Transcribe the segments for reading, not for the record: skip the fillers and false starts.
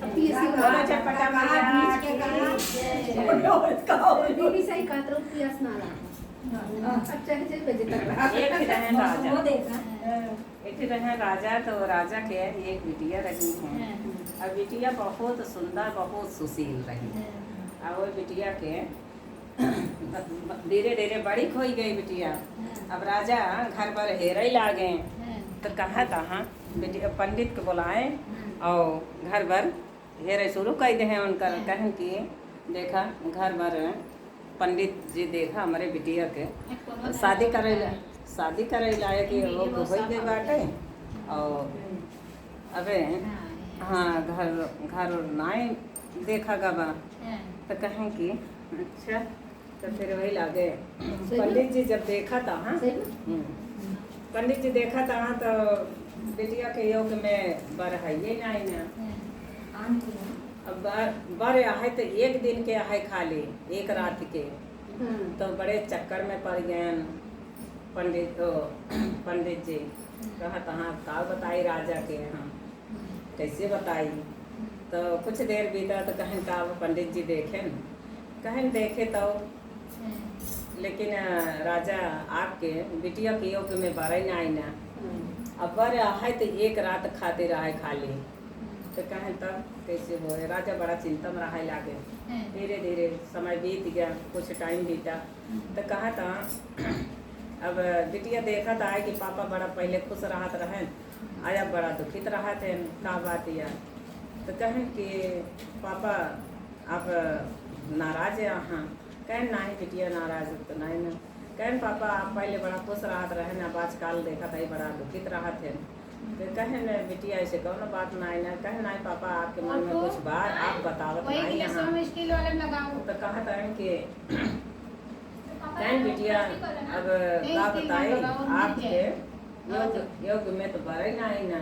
बोलो चटपटा मैया दीदी सही कहत रहो पियास ना ला अच्छा है जे बजे तक रहा एक ही रहे राजा वो देखा एक ही रहे राजा तो राजा के एक बिटिया रही है और बिटिया बहुत सुंदर बहुत सुशील रही और वो बिटिया के धीरे धीरे बड़ी खोई गई बिटिया। अब राजा घर पर हेरे लागे तो कहा तहाँ बिटिया पंडित को बुलाए और घर पर हेरे शुरू कर दे हैं उनका कहन कि देखा घर पर पंडित जी देखा हमारे बिटिया के शादी करे लाए कि वो हो गए बाटे और अबे हाँ घर नाई देखा गवा तो कहें कि अच्छा तो फिर वही लागे पंडित जी जब देखा था हाँ पंडित जी देखा था हाँ तो बिटिया के योग में बर है ये नहीं ना अब बर आहे तो एक दिन के आहे खाली एक रात के तो बड़े चक्कर में पड़ गए पंडित जी कहा तहाँ का बताई राजा के यहाँ कैसे बताई तो कुछ देर बीता तो कहें का पंडित जी देखें कहें देखे तो लेकिन राजा आपके बिटिया के योग में बरई ना आई ना अब बर है तो एक रात खाते रहे खाली तो कहें तब कैसे हो राजा बड़ा चिंता में रहा लागे धीरे धीरे समय बीत गया कुछ टाइम बीता तो कहा था अब बिटिया देखा था कि पापा बड़ा पहले खुश रहत रहे आया बड़ा दुखित रहा थे का बात यार तो कहें कि पापा आप नाराज है यहाँ कहें नहीं बिटिया नाराज तो नहीं ना कहें पापा आप पहले बड़ा खुश रहत रहे ना आजकल देखा था बड़ा दुखित रहा थे तो कहें न बिटिया ऐसे कौन बात नहीं ना कहें नहीं पापा आपके मन में कुछ बात आप बतावत नहीं यहाँ तो कहा था कि कहें बिटिया अब का बताए आपके योग में तो बड़े नहीं ना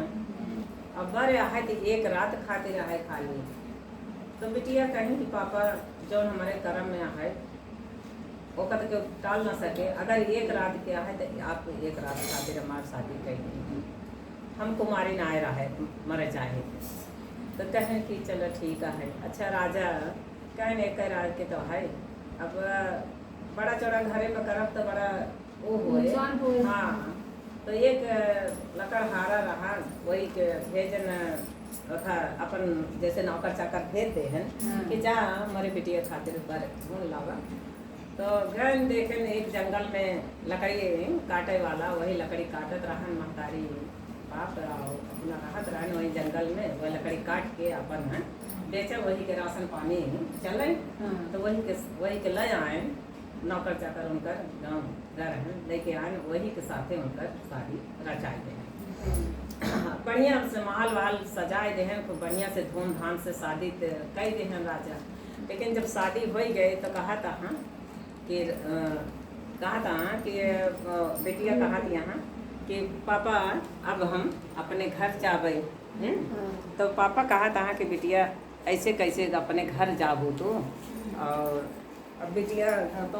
अब बड़े आए तो एक रात खाते रहे खाली तो बिटिया कहीं कि पापा जो हमारे कर्म में आए वो कद के टाल ना सके अगर एक रात के आए तो आप एक रात खातिर हमारी शादी कही हम कुमारी ना आए रहे मरे चाहे तो कहें कि चलो ठीक है। अच्छा राजा कहें एक रात के तो है अब बड़ा चौड़ा घरे में करब तो बड़ा वो हो हाँ तो एक लकड़हारा रहा वही के भेजन था अपन जैसे नौकर चाकर भेज दे हैं कि जा हमारे बिटिया खातिर पर ढूंढ लावा तो गए देखे एक जंगल में लकड़ी काटे वाला वही लकड़ी काटत रहा महतारी बाप अपना राहत रहा वही जंगल में वही लकड़ी काट के अपन है बेचे वही के राशन पानी चले तो वही के ले आए नौकर चाकर उनकर गाँव घर हैं लेके आए वही के साथे उनकर शादी रचाए दे बढ़िया से माल वाल सजाए दे हैं खूब बढ़िया से धूमधाम से शादी कई दे हैं राजा। लेकिन जब शादी हो गई तो कहा था हाँ कि बेटिया कहा थी यहाँ कि पापा अब हम अपने घर जाबे तो पापा कहा था कि बिटिया ऐसे कैसे अपने घर जाबू तो और अब बिटिया तो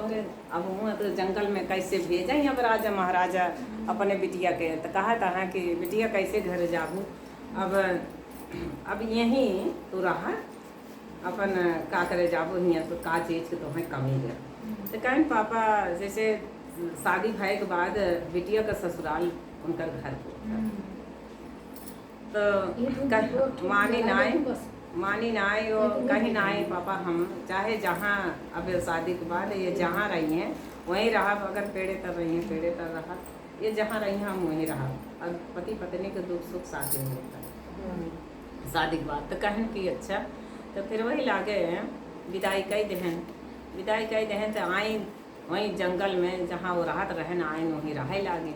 अब हुआ तो जंगल में कैसे भेजें अब राजा महाराजा अपने बिटिया के तो कहा था कि बिटिया कैसे घर जाबू अब यहीं तो रहा अपन का करे जाबू यहाँ तो का चीज़ के तो है कमी है तो कहें पापा जैसे शादी भय के बाद बिटिया का ससुराल उनकर घर तो मानी ना आए और कहीं ना आए पापा हम चाहे जहाँ अब शादी के बाद ये जहाँ रही हैं वहीं रहा अगर पेड़े तर रही हैं पेड़े तर रहा ये जहाँ रही हैं हम वहीं रहा अब पति पत्नी के दुख सुख साथ में होता है शादी के बाद तो कहें कि अच्छा तो फिर वही लागे विदाई कई दहन तो आई वहीं जंगल में जहाँ वो रात रहन आए वहीं रहे लागे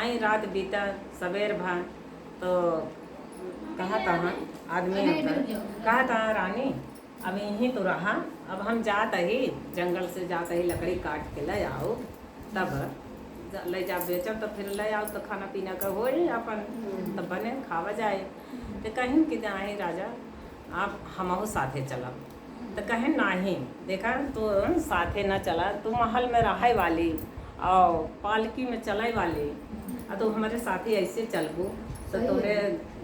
आई रात बीता सवेर भा तो कहा था आदमी कहा था रानी अब यहीं तो रहा अब हम जाते ही जंगल से जाते ही लकड़ी काट के ले आओ तब ले जा बेचब तो फिर ले आओ तो खाना पीना का हो अपन तब बने खावा जाए तो कहीं कि जाए राजा आप हमहु साथे चलब तो कहें नहीं देखा तो साथे न चला तू महल में रहे वाली और पालकी में चले वाली तो हमारे साथी ऐसे चलबू तो तोरे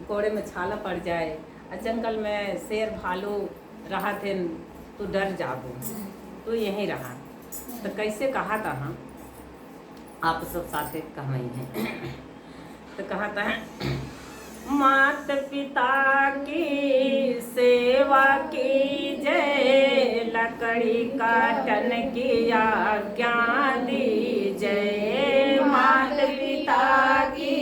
कोड़े में छाला पड़ जाए जंगल में शेर भालू रहा थे तो डर जाबू तो यहीं रहा। तो कैसे कहा था हाँ आप सब साथे कहवई हैं। तो कहा था मात पिता की सेवा की जय, लकड़ी काटन की आज्ञा दीजय। मात पिता की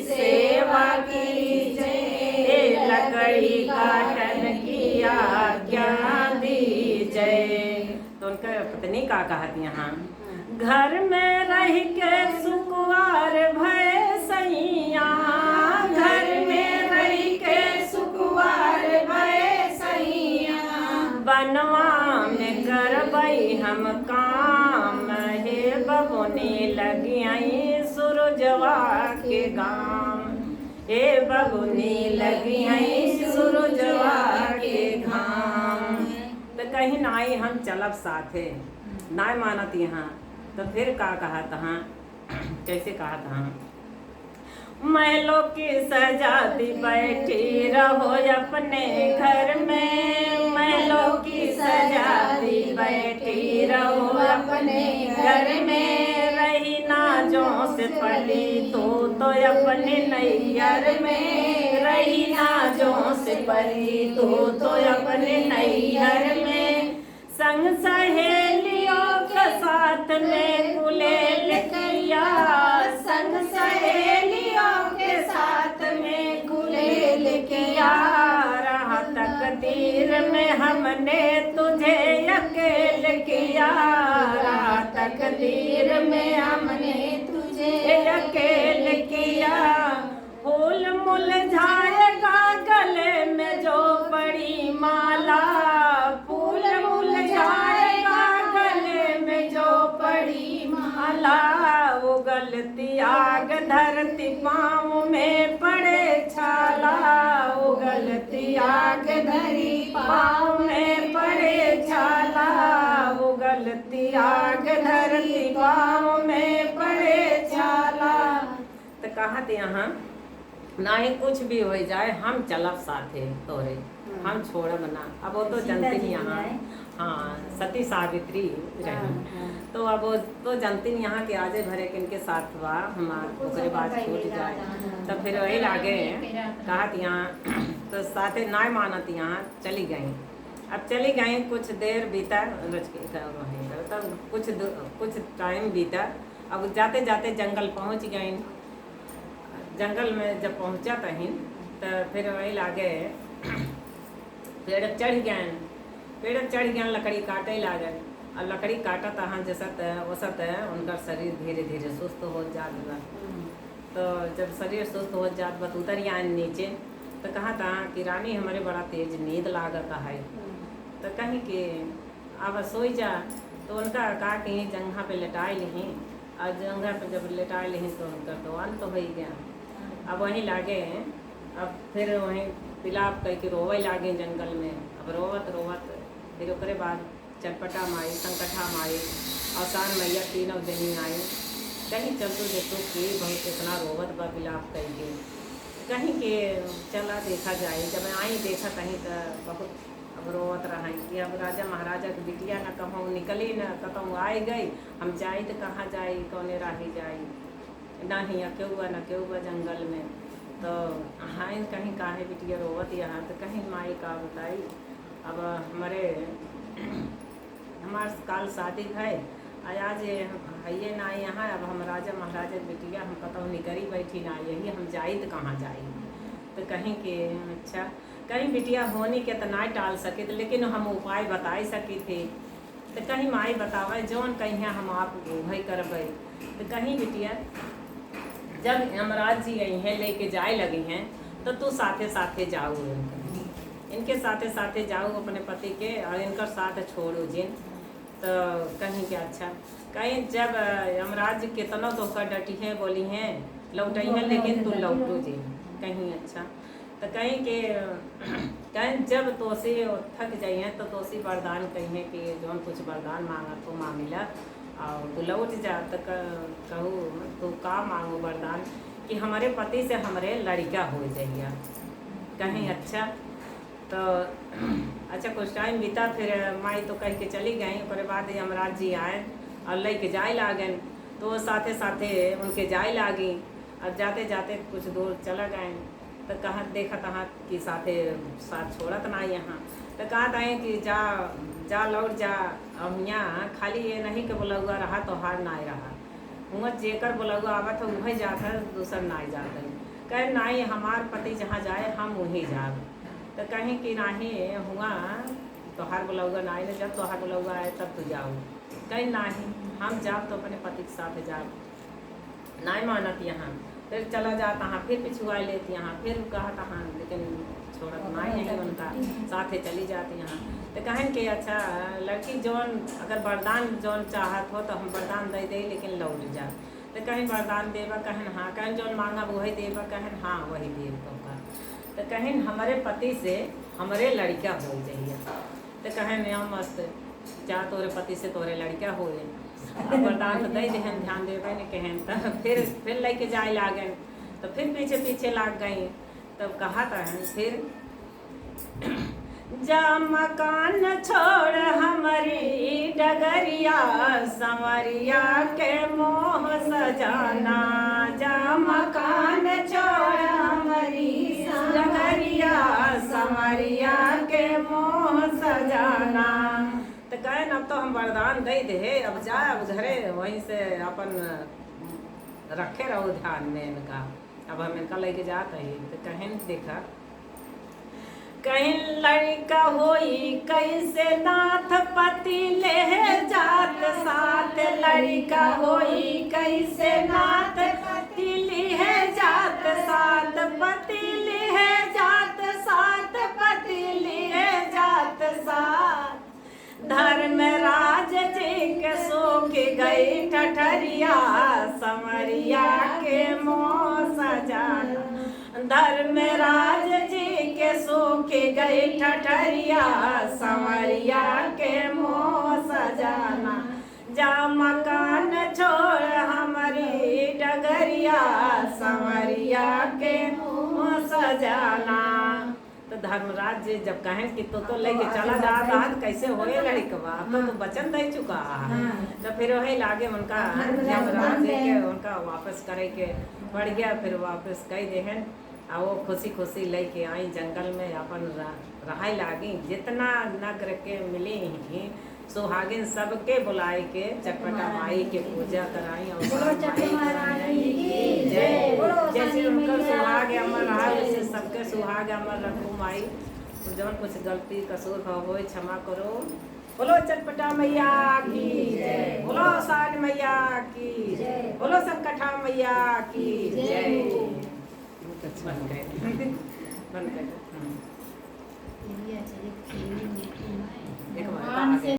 सेवा की जय, लकड़ी काटन की आज्ञा दीजय। तो उनका पत्नी का कहती यहाँ घर में रह के सुकुवार भय सैया, घर में रह के सुकुवार भय सैया, बनवा में करबई हम काम, हे बबुनी लगियाई सूरजवा के गाम, हे बबुनी लगियाई सूरजवा के घाम। तो कहीं नाई हम चलब साथे नाय मानत यहाँ। तो फिर का कहा था कैसे कहा था महलों की सजाती बैठी रहो अपने घर में, महलों की सजाती बैठी रहो अपने घर में, रही नाजों से पली तो अपने नैयर में, रही नाजों से पली तो अपने नैयर में, संग सहेलियों के साथ में गुलेल किया, संग सहेलियों के साथ में गुलेल किया, रहा तकदीर में हमने तुझे अकेल किया, रहा तकदीर में हमने तुझे अकेल किया, फूल मुरझाएगा गले में जो बड़ी माला, फूल मुरझाएगा गले में जो बड़ी माला, वो गलती आग धरती पाँव में पड़े छाला, वो गलती आग धरी पाँव में पड़े छाला, वो गलती आग धरती पाँव में पड़े छाला। तो कहा थे यहाँ ना ही कुछ भी हो जाए हम चलब साथे तोरे, हम छोड़ब ना। अब वो तो जानते नहीं यहाँ हाँ सती सावित्री रही। तो अब वो तो जानती नहीं यहाँ के आजे भरे के इनके साथ हुआ हमारे ओकरे बाद छूट जाए। तब फिर वही लागे कहा यहाँ तो साथे ना मानत यहाँ चली गई। अब चली गई कुछ देर बीता तब कुछ टाइम बीता। अब जाते जाते जंगल पहुँच गई। जंगल में जब पहुँचा तहिन तो फिर वही लागे पेड़ चढ़ गए लकड़ी काटे लागल। और लकड़ी काटत अहाँ जसत वसत उनका शरीर धीरे धीरे सुस्त हो जात बा। तो जब शरीर सुस्त हो जात बा तो उतर आए नीचे। तो कहा था कि रानी हमारे बड़ा तेज नींद लागत है। तो कहीं कि अब सोई जा। तो उनका कहा कि जंघा पे लेटाए ली। और जंघा पे जब लेटाए ली तो उनका तो अंत हो ही गया। अब वहीं लागे अब फिर वहीं पिलाप कह के रोवे लागे जंगल में। अब रोवत रोवत फिर ओकरे बाद चटपटा माई संकटा माई अवसान मैया तीनों दिन आई। कहीं चलतो देखो कि बहुत इतना रोवत बा पिलाप कह के कहीं के चला देखा जाए। जब आई देखा कहीं तो बहुत अब रोवत रहा कि अब राजा महाराजा की बिटिया न कहूँ निकली न कहूँ आए गई। हम जाई तो कहाँ जाई कौने राही जाई ना ही क्यों हुआ जंगल में। तो हाँ कहीं काहे बिटिया रोवत यहाँ तो कहीं माई का बताई। अब हमारे काल शादी है आज है ना यहाँ। अब हम राजा महाराजा बिटिया हम कतौ निकरी बैठी ना यही हम जाई तो कहाँ जाई। तो कहीं के अच्छा कहीं बिटिया होने के तो ना टाल सके तो लेकिन हम उपाय बताई सकी थे। तो कहीं माई बतावे जौन कहीं हम आप वही करबे। तो कहीं बिटिया जब यमराज जी आई हैं लेके जाए लगी हैं तो तू साथे साथे जाओ इनके साथे साथे जाओ अपने पति के और इनका साथ छोड़ो जिन। तो कहीं के अच्छा कहीं जब यमराज कितना तो कर डटी हैं बोली हैं लौटई हैं लेकिन तू लौटो जी कहीं अच्छा। तो कहीं के कहीं जब तोसी थक जाइए तो तोसी वरदान कहीं कि जो कुछ वरदान मांगा तो मांगिला और तू लौट जा। तो कहूँ तू का मांगो वरदान कि हमारे पति से हमारे लड़का हो जाइए कहीं अच्छा। तो अच्छा कुछ टाइम बीता, फिर माई तो कह के चली गई। ओकरे बाद यमराज जी आए और लेके जाए लागन, तो वो साथे साथे उनके जाए लागी। और जाते जाते कुछ दूर चला गए, तो कहा देखा तहाँ कि साथ छोड़त ना यहाँ। तो कहा था कि जा जा लौट जा, अब यहाँ खाली ये नहीं कि बोला हुआ रहा तो हार ना रहा, हुआ जेकर बोला हुआ आवा तो वही जाता, दूसर ना जाता। कहे नहीं हमार पति जहाँ जाए हम वहीं जाब। तो कहीं कि नहीं हुआ तोहार बोला हुआ ना आए, जब तोहार बोला हुआ आए तब तू जाओ। कहीं नहीं हम जाब तो अपने पति के साथ जाब, नहीं मानत यहाँ। फिर चला जाता हाँ, फिर पिछुआ लेती यहाँ, फिर कहा हाँ, लेकिन छोड़त नहीं है उनका, साथे चली जाती यहाँ। तो कहें कि अच्छा लड़की जौन अगर वरदान जौन चाहत हो तो हम वरदान दे दे, लेकिन लौट जा। तो कहीं वरदान देवा, कहें हाँ, कहें जौन मांगा वही देवा, कहें हाँ वही देव तो। तो कहें हमारे पति से हमारे लड़का हो जाइए। तो कहें नियम मस्त जा तोरे पति से तोरे लड़का हो जाए, अब वरदान तो दे देहन, ध्यान देवे ने कहें। तो फिर लेके जाए लागन, तो फिर पीछे पीछे लाग गई। तब कहा था फिर जा मकान छोड़ हमारी डगरिया, संवरिया के मोह सजाना। जा मकान छोड़ हमारी डगरिया, संवरिया के मोह सजाना। तो कहें अब तो हम वरदान दे दे, अब जा अब घरे वहीं से अपन रखे रहो ध्यान में इनका, अब हम इनका लेके जाते ही। तो कहें देखा कहीं लड़का होई कैसे नाथ पति ले जात साथ, लड़का होई कैसे नाथ पति ले जात साथ, पति ले जात साथ, पति ले जात साथ। धर्मराज जी के सोख गई ठठरिया, संवरिया के मोह सजाना। धर्मराज जी के सोख गई ठठरिया, संवरिया के मोह सजाना। जा मकान छोड़ हमारी डगरिया, संवरिया के मोह सजाना। तो धर्मराज जी जब कहें कि तो लेके चला जाता कैसे होए लड़कवा, तो वचन दे चुका है। तो फिर वही लागे उनका धर्मराज जी के उनका वापस करे के पड़ गया। फिर वापस कह देहन आ वो खुशी खुशी लेके आई जंगल में अपन रहाई लागी। जितना नगर के मिली ही सुहागिन सबके बुलाए के चटपटा माई के पूजा कराई और जैसे उनका सुहाग अमर रहा वैसे सबके सुहाग अमर रखू माई। जब कुछ गलती कसूर हो क्षमा करो। बोलो चटपटा मैया की जय, बोलो साज मैया की जय, बोलो संकटा मैया की जय। बन गए बन गए।